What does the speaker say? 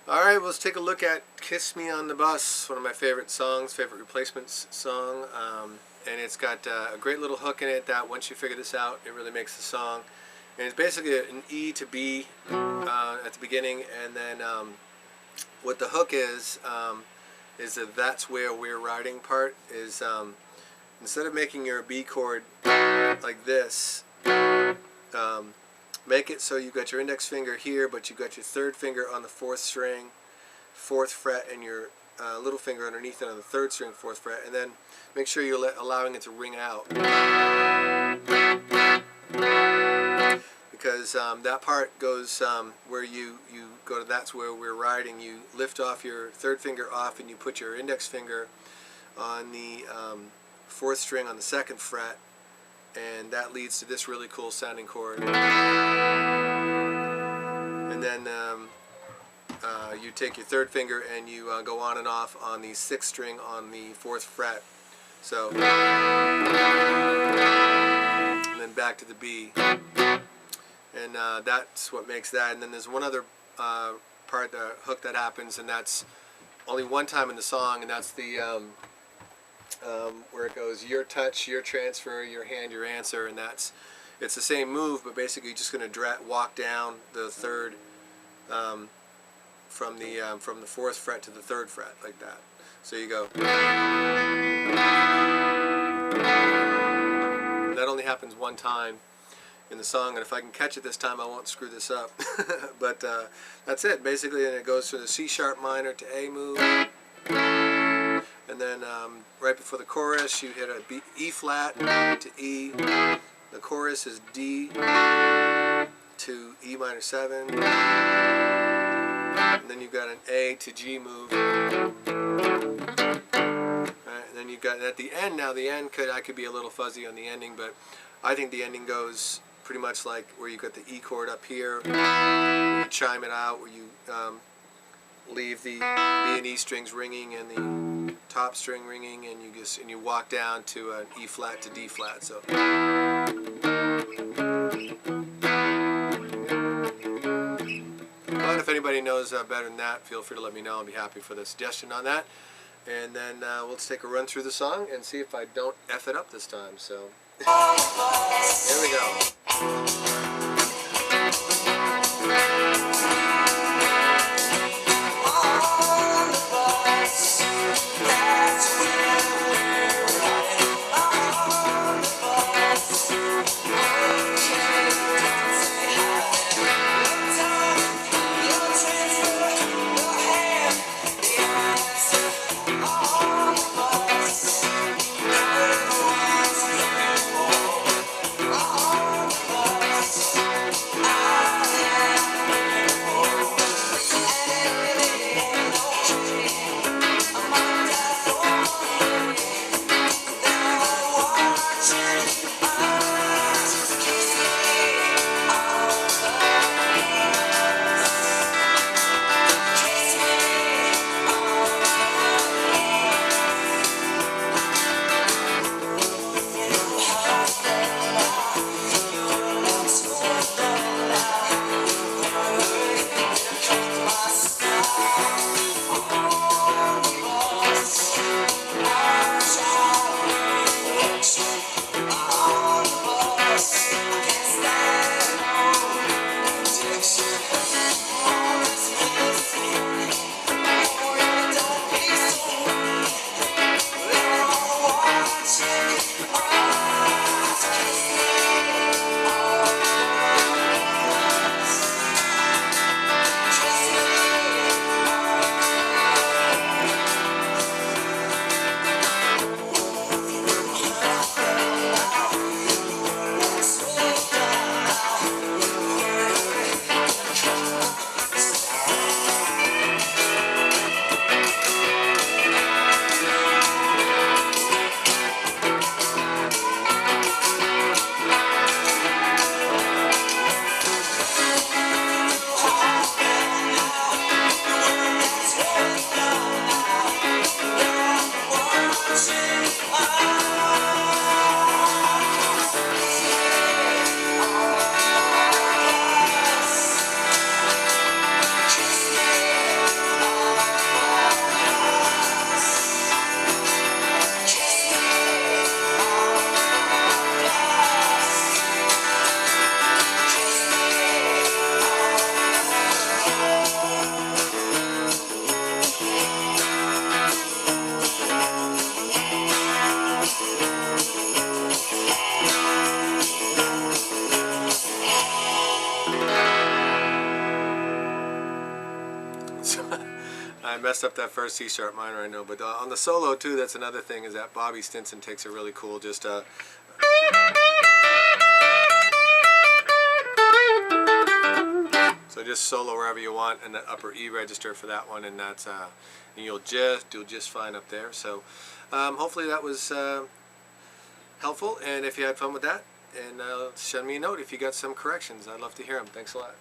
Alright, let's take a look at Kiss Me on the Bus, one of my favorite songs, favorite Replacements song. And it's got a great little hook in it that once you figure this out, it really makes the song. And it's basically an E to B at the beginning, and then what the hook is that that's where we're riding part is instead of making your B chord like this, make it so you got your index finger here, but you got your third finger on the fourth string, fourth fret, and your little finger underneath it on the third string, fourth fret, and then make sure you're allowing it to ring out. Because that part goes where you go to that's where we're riding. You lift off your third finger off and you put your index finger on the fourth string on the second fret, and that leads to this really cool sounding chord. And then you take your third finger and you go on and off on the sixth string on the fourth fret. So, and then back to the B. And that's what makes that. And then there's one other part, the hook that happens, and that's only one time in the song, and that's the where it goes your touch, your transfer, your hand, your answer, and it's the same move, but basically you're just going to walk down the third from the fourth fret to the third fret like that. So you go. And that only happens one time in the song, and if I can catch it this time, I won't screw this up. But that's it basically, and it goes from the C sharp minor to A move, and then right before the chorus you hit a E flat to E. The chorus is D to E minor 7, and then you've got an A to G move. And then you've got at the end, now the end I could be a little fuzzy on the ending, but I think the ending goes pretty much like where you got the E chord up here, you chime it out, where you leave the B and E strings ringing and the top string ringing, and you walk down to an E flat to D flat. So. But if anybody knows better than that, feel free to let me know. I'll be happy for the suggestion on that. And then let's take a run through the song and see if I don't F it up this time. So. Here we go. I messed up that first C sharp minor, I know, but on the solo too, that's another thing, is that Bobby Stinson takes a really cool so just solo wherever you want in the upper E register for that one, and that's and you'll do just fine up there. So hopefully that was helpful, and if you had fun with that, and send me a note if you got some corrections. I'd love to hear them. Thanks a lot.